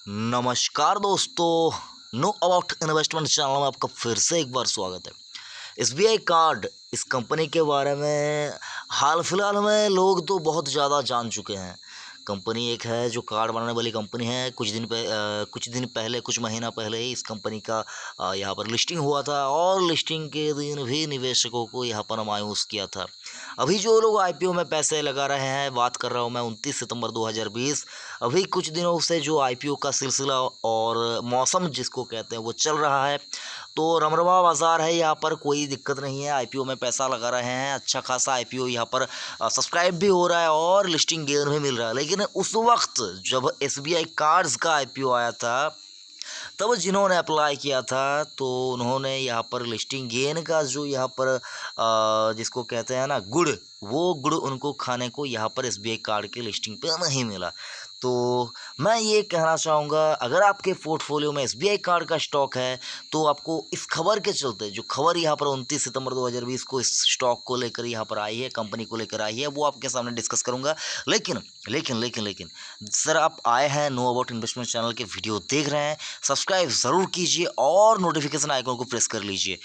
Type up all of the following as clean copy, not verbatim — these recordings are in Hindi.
नमस्कार दोस्तों, नो अबाउट इन्वेस्टमेंट चैनल में आपका फिर से एक बार स्वागत है। एसबीआई कार्ड इस कंपनी के बारे में हाल फिलहाल में लोग तो बहुत ज़्यादा जान चुके हैं। कंपनी एक है जो कार्ड बनाने वाली कंपनी है। कुछ दिन पहले, कुछ महीना पहले ही इस कंपनी का यहाँ पर लिस्टिंग हुआ था और लिस्टिंग के दिन भी निवेशकों को यहाँ पर मायूस किया था। अभी जो लोग आईपीओ में पैसे लगा रहे हैं, बात कर रहा हूँ मैं 29 सितंबर 2020। अभी कुछ दिनों से जो आईपीओ का सिलसिला और मौसम जिसको कहते हैं वो चल रहा है, तो रमरमा बाज़ार है। यहाँ पर कोई दिक्कत नहीं है, आईपीओ में पैसा लगा रहे हैं, अच्छा खासा आईपीओ यहाँ पर सब्सक्राइब भी हो रहा है और लिस्टिंग गेन भी मिल रहा है। लेकिन उस वक्त जब एसबीआई कार्ड्स का आईपीओ आया था, तब जिन्होंने अप्लाई किया था तो उन्होंने यहाँ पर लिस्टिंग गेन का जो यहाँ पर जिसको कहते हैं ना गुड़, वो गुड़ उनको खाने को यहाँ पर एसबीआई कार्ड के लिस्टिंग पे नहीं मिला। तो मैं ये कहना चाहूँगा, अगर आपके पोर्टफोलियो में एसबीआई कार्ड का स्टॉक है तो आपको इस खबर के चलते, जो खबर यहाँ पर 29 सितंबर 2020 को इस स्टॉक को लेकर यहाँ पर आई है, कंपनी को लेकर आई है, वो आपके सामने डिस्कस करूँगा। लेकिन लेकिन लेकिन लेकिन सर, आप आए हैं नो अबाउट इन्वेस्टमेंट चैनल के वीडियो देख रहे हैं, सब्सक्राइब ज़रूर कीजिए और नोटिफिकेशन आइकन को प्रेस कर लीजिए।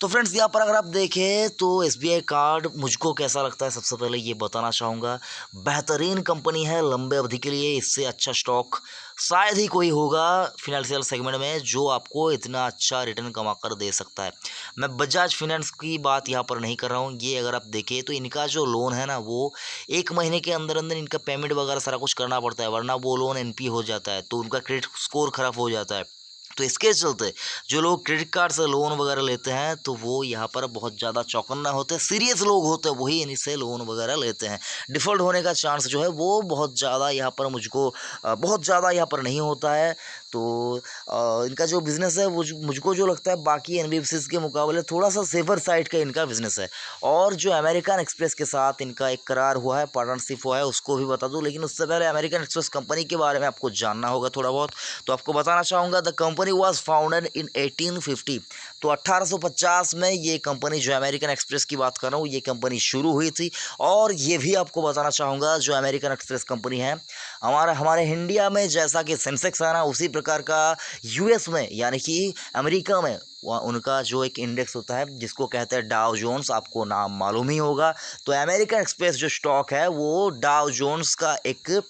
तो फ्रेंड्स, यहाँ पर अगर आप देखें तो एसबीआई कार्ड मुझको कैसा लगता है, सबसे पहले ये बताना चाहूँगा। बेहतरीन कंपनी है लंबे अवधि के लिए, इससे अच्छा स्टॉक शायद ही कोई होगा फिनेंशियल सेगमेंट में जो आपको इतना अच्छा रिटर्न कमा कर दे सकता है। मैं बजाज फिनेंस की बात यहाँ पर नहीं कर रहा हूँ। ये अगर आप देखें तो इनका जो लोन है ना, वो 1 महीने के अंदर अंदर इनका पेमेंट वगैरह सारा कुछ करना पड़ता है, वरना वो लोन एनपी हो जाता है, तो उनका क्रेडिट स्कोर खराब हो जाता है। तो इसके चलते जो लोग क्रेडिट कार्ड से लोन वगैरह लेते हैं तो वो यहाँ पर बहुत ज़्यादा चौकन्ना होते हैं, सीरियस लोग होते हैं, वही इनसे लोन वगैरह लेते हैं। डिफ़ॉल्ट होने का चांस जो है वो बहुत ज़्यादा यहाँ पर बहुत ज़्यादा यहाँ पर नहीं होता है। तो इनका जो बिज़नेस है वो मुझको जो लगता है बाकी एनबीएफसीज़ के मुकाबले थोड़ा सा सेफर साइड का इनका बिज़नेस है। और जो अमेरिकन एक्सप्रेस के साथ इनका एक करार हुआ है, पार्टनरशिप हुआ है, उसको भी बता दूँ। लेकिन उससे पहले अमेरिकन एक्सप्रेस कंपनी के बारे में आपको जानना होगा थोड़ा बहुत। तो आपको बताना चाहूँगा, the company was founded in 1850। तो 1850 में ये कंपनी, जो अमेरिकन एक्सप्रेस की बात कर रहा हूँ, ये कंपनी शुरू हुई थी। और ये भी आपको बताना चाहूँगा, जो अमेरिकन एक्सप्रेस कंपनी है, हमारे इंडिया में जैसा कि सेंसेक्स है ना, उसी प्रकार का यूएस में यानी कि अमेरिका में उनका जो एक इंडेक्स होता है जिसको कहते हैं डाउ जोन्स, आपको नाम मालूम ही होगा। तो अमेरिकन एक्सप्रेस जो स्टॉक है वो डाउ जोन्स का एक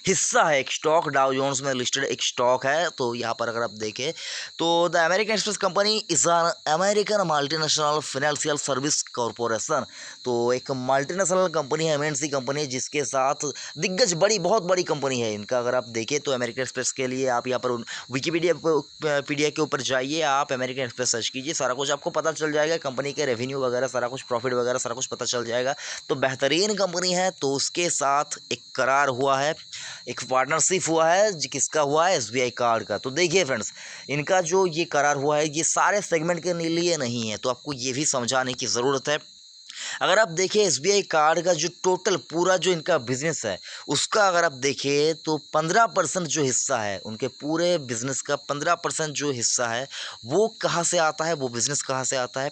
हिस्सा है, एक स्टॉक डाउ जोन्स में लिस्टेड एक स्टॉक है। तो यहाँ पर अगर आप देखें तो the American express company is an American multinational financial service corporation. तो एक मल्टीनेशनल कंपनी है, एमएनसी कंपनी है, जिसके साथ दिग्गज बहुत बड़ी कंपनी है इनका। अगर आप देखें तो अमेरिकन एक्सप्रेस के लिए आप यहाँ पर विकीपीडिया पीडिया के ऊपर जाइए, आप अमेरिकन एक्सप्रेस सर्च कीजिए, सारा कुछ आपको पता चल जाएगा, कंपनी के रेवेन्यू वगैरह सारा कुछ, प्रॉफिट वगैरह सारा कुछ पता चल जाएगा। तो बेहतरीन कंपनी है, तो उसके साथ एक करार हुआ है, एक पार्टनरशिप हुआ है, किसका हुआ है, एसबीआई कार्ड का। तो देखिए फ्रेंड्स, इनका जो ये करार हुआ है ये सारे सेगमेंट के लिए नहीं है, तो आपको ये भी समझाने की ज़रूरत है। अगर आप देखें एसबीआई कार्ड का जो टोटल पूरा जो इनका बिजनेस है, उसका अगर आप देखें तो 15% जो हिस्सा है, उनके पूरे बिजनेस का 15% जो हिस्सा है वो कहाँ से आता है, वो बिजनेस कहाँ से आता है,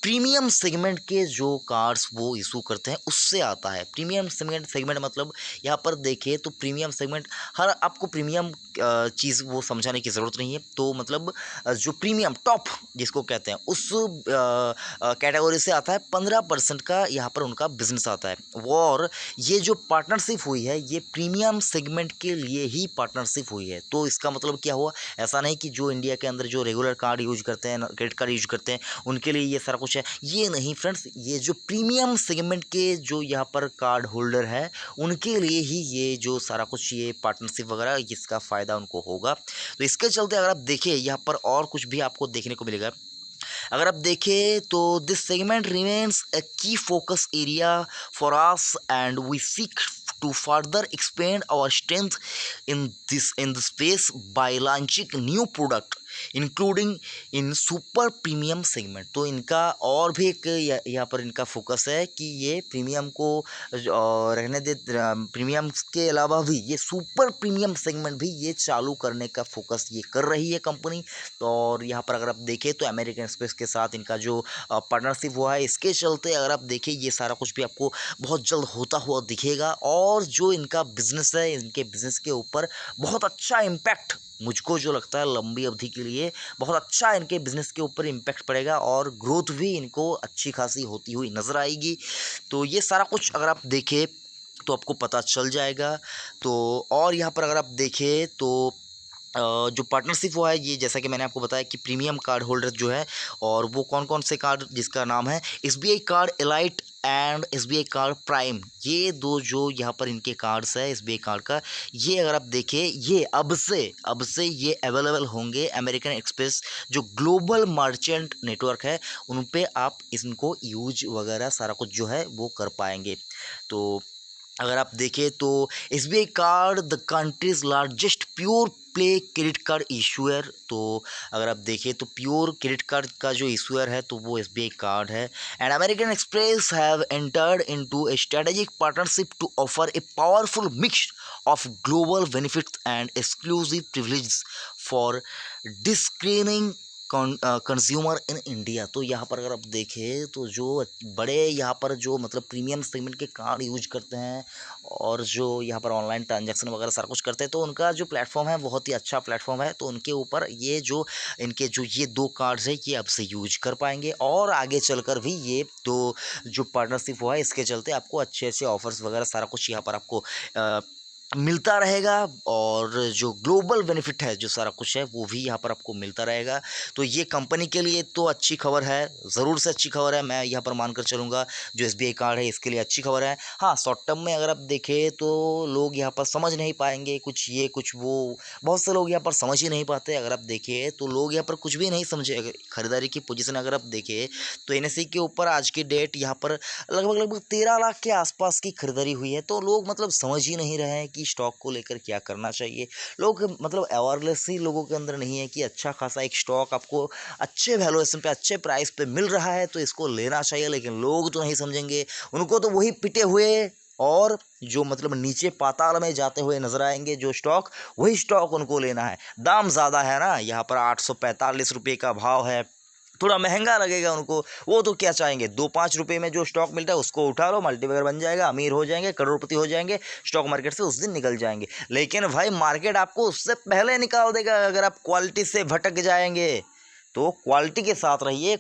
प्रीमियम सेगमेंट के जो कार्ड्स वो इशू करते हैं उससे आता है। प्रीमियम सेगमेंट मतलब यहाँ पर देखिए तो प्रीमियम सेगमेंट, हर आपको प्रीमियम चीज़ वो समझाने की ज़रूरत नहीं है। तो मतलब जो प्रीमियम टॉप जिसको कहते हैं उस कैटेगरी से आता है, 15% का यहाँ पर उनका बिजनेस आता है वो। और ये जो पार्टनरशिप हुई है ये प्रीमियम सेगमेंट के लिए ही पार्टनरशिप हुई है। तो इसका मतलब क्या हुआ, ऐसा नहीं कि जो इंडिया के अंदर जो रेगुलर कार्ड यूज करते हैं, क्रेडिट कार्ड यूज करते हैं, उनके लिए ये सारा कुछ है, ये नहीं फ्रेंड्स। ये जो प्रीमियम सेगमेंट के जो यहाँ पर कार्ड होल्डर है, उनके लिए ही ये जो सारा कुछ ये पार्टनरशिप वगैरह जिसका फ़ायदा उनको होगा। तो इसके चलते अगर आप देखिए यहाँ पर और कुछ भी आपको देखने को मिलेगा। अगर आप देखें तो this segment remains a key focus area for us and we seek to further expand our strength in this space by launching new product including in super premium segment. तो इनका और भी एक यहाँ पर इनका फोकस है कि ये प्रीमियम को रहने दे, प्रीमियम के अलावा भी ये सुपर प्रीमियम सेगमेंट भी ये चालू करने का फोकस ये कर रही है कंपनी। तो और यहाँ पर अगर आप देखें तो अमेरिकन एक्सप्रेस के साथ इनका जो पार्टनरशिप हुआ है, इसके चलते अगर आप देखें ये सारा कुछ भी आपको बहुत जल्द होता हुआ दिखेगा। और जो इनका बिजनेस है, इनके बिजनेस के ऊपर बहुत अच्छा इम्पैक्ट मुझको जो लगता है लंबी अवधि के लिए बहुत अच्छा इनके बिजनेस के ऊपर इम्पैक्ट पड़ेगा और ग्रोथ भी इनको अच्छी खासी होती हुई नज़र आएगी। तो ये सारा कुछ अगर आप देखें तो आपको पता चल जाएगा। तो और यहाँ पर अगर आप देखें तो जो पार्टनरशिप हुआ है, ये जैसा कि मैंने आपको बताया कि प्रीमियम कार्ड होल्डर जो है, और वो कौन कौन से कार्ड, जिसका नाम है SBI card elite and SBI card prime, ये दो जो यहाँ पर इनके कार्ड्स है SBI कार्ड का, ये अगर आप देखें ये अब से ये अवेलेबल होंगे अमेरिकन एक्सप्रेस जो ग्लोबल मर्चेंट नेटवर्क है उन पे आप इनको यूज वगैरह सारा कुछ जो है वो कर पाएंगे। तो अगर आप देखें तो SBI card the countries largest pure play credit card issuer. तो अगर आप देखें तो प्योर क्रेडिट कार्ड का जो इशूअर है तो वो SBI कार्ड है। And American Express have entered into a strategic partnership to offer a powerful mix of global benefits and exclusive privileges for discerning consumer in India. तो यहाँ पर अगर आप देखें तो जो बड़े यहाँ पर जो मतलब प्रीमियम सेगमेंट के कार्ड यूज करते हैं और जो यहाँ पर ऑनलाइन ट्रांजैक्शन वगैरह सारा कुछ करते हैं, तो उनका जो प्लेटफॉर्म है बहुत ही अच्छा प्लेटफॉर्म है। तो उनके ऊपर ये जो इनके जो ये दो कार्ड्स है ये अब से यूज कर पाएंगे और आगे चलकर भी ये दो जो पार्टनरशिप हुआ है इसके चलते आपको अच्छे अच्छे ऑफर्स वगैरह सारा कुछ यहाँ पर आपको मिलता रहेगा। और जो ग्लोबल बेनिफिट है जो सारा कुछ है वो भी यहाँ पर आपको मिलता रहेगा। तो ये कंपनी के लिए तो अच्छी खबर है, ज़रूर से अच्छी खबर है, मैं यहाँ पर मानकर चलूँगा। जो SBI कार्ड है इसके लिए अच्छी खबर है। हाँ, शॉर्ट टर्म में अगर आप देखें तो लोग यहाँ पर समझ नहीं पाएंगे, कुछ ये कुछ वो, बहुत से लोग यहाँ पर समझ ही नहीं पाते। अगर आप देखें तो लोग यहाँ पर कुछ भी नहीं समझे। खरीदारी की पोजीशन अगर आप देखें तो NSE के ऊपर आज की डेट यहाँ पर लगभग 13 लाख के आसपास की खरीदारी हुई है। तो लोग मतलब समझ ही नहीं रहे हैं कि स्टॉक को लेकर क्या करना चाहिए। लोग मतलब अवेयरनेस ही लोगों के अंदर नहीं है कि अच्छा खासा एक स्टॉक आपको अच्छे वैल्यूएशन पे अच्छे प्राइस पे मिल रहा है तो इसको लेना चाहिए। लेकिन लोग तो नहीं समझेंगे, उनको तो वही पिटे हुए और जो मतलब नीचे पाताल में जाते हुए नजर आएंगे जो स्टॉक, वही स्टॉक उनको लेना है। दाम ज़्यादा है ना, यहाँ पर 845 रुपये का भाव है, थोड़ा महंगा लगेगा उनको। वो तो क्या चाहेंगे, 2-5 रुपये में जो स्टॉक मिलता है उसको उठा लो, मल्टीबैगर बन जाएगा, अमीर हो जाएंगे, करोड़पति हो जाएंगे, स्टॉक मार्केट से उस दिन निकल जाएंगे। लेकिन भाई मार्केट आपको उससे पहले निकाल देगा अगर आप क्वालिटी से भटक जाएंगे। तो क्वालिटी के साथ रहिए।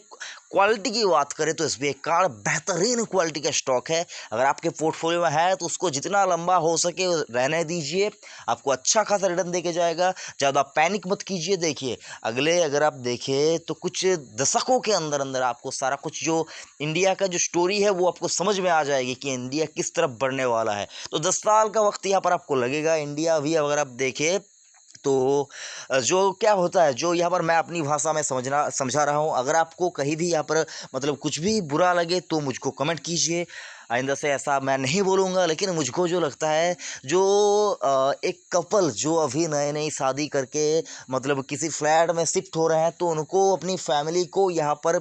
क्वालिटी की बात करें तो SBI कार्ड बेहतरीन क्वालिटी का स्टॉक है। अगर आपके पोर्टफोलियो में है तो उसको जितना लंबा हो सके रहने दीजिए, आपको अच्छा खासा रिटर्न देके जाएगा। ज़्यादा पैनिक मत कीजिए। देखिए अगले अगर आप देखें तो कुछ दशकों के अंदर अंदर आपको सारा कुछ जो इंडिया का जो स्टोरी है वो आपको समझ में आ जाएगी कि इंडिया किस तरफ बढ़ने वाला है। तो 10 साल का वक्त यहाँ पर आपको लगेगा। इंडिया भी अगर आप देखें तो जो क्या होता है, जो यहाँ पर मैं अपनी भाषा में समझा रहा हूँ। अगर आपको कहीं भी यहाँ पर मतलब कुछ भी बुरा लगे तो मुझको कमेंट कीजिए। आइंदा से ऐसा मैं नहीं बोलूँगा। लेकिन मुझको जो लगता है जो एक कपल जो अभी नई नई शादी करके मतलब किसी फ्लैट में शिफ्ट हो रहे हैं तो उनको अपनी फैमिली को यहाँ पर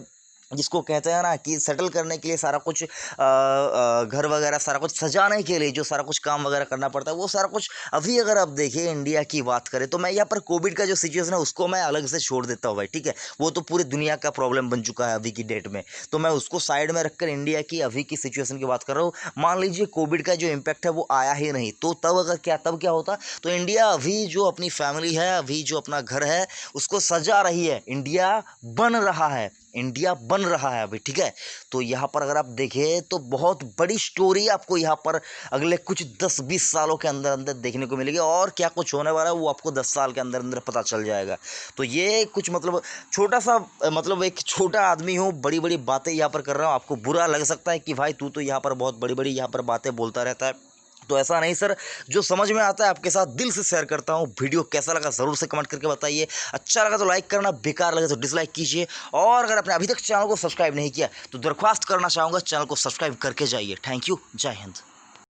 जिसको कहते हैं ना कि सेटल करने के लिए सारा कुछ घर वगैरह सारा कुछ सजाने के लिए जो सारा कुछ काम वगैरह करना पड़ता है वो सारा कुछ अभी अगर आप देखें इंडिया की बात करें तो मैं यहाँ पर कोविड का जो सिचुएशन है उसको मैं अलग से छोड़ देता हूँ भाई, ठीक है। वो तो पूरी दुनिया का प्रॉब्लम बन चुका है अभी की डेट में, तो मैं उसको साइड में रखकर इंडिया की अभी की सिचुएशन की बात कर रहा हूँ। मान लीजिए कोविड का जो इम्पैक्ट है वो आया ही नहीं तो तब क्या होता, तो इंडिया अभी जो अपनी फैमिली है, अभी जो अपना घर है उसको सजा रही है। इंडिया बन रहा है, इंडिया बन रहा है अभी, ठीक है। तो यहाँ पर अगर आप देखें तो बहुत बड़ी स्टोरी आपको यहाँ पर अगले कुछ 10-20 सालों के अंदर अंदर देखने को मिलेगी। और क्या कुछ होने वाला है वो आपको 10 साल के अंदर अंदर पता चल जाएगा। तो ये कुछ मतलब छोटा सा मतलब एक छोटा आदमी हूँ, बड़ी बड़ी बातें यहाँ पर कर रहा हूँ। आपको बुरा लग सकता है कि भाई तू तो यहाँ पर बहुत बड़ी बड़ी यहाँ पर बातें बोलता रहता है, तो ऐसा नहीं सर। जो समझ में आता है आपके साथ दिल से शेयर करता हूँ। वीडियो कैसा लगा ज़रूर से कमेंट करके बताइए। अच्छा लगा तो लाइक करना, बेकार लगे तो डिसलाइक कीजिए। और अगर आपने अभी तक चैनल को सब्सक्राइब नहीं किया तो दरख्वास्त करना चाहूँगा चैनल को सब्सक्राइब करके जाइए। थैंक यू, जय हिंद।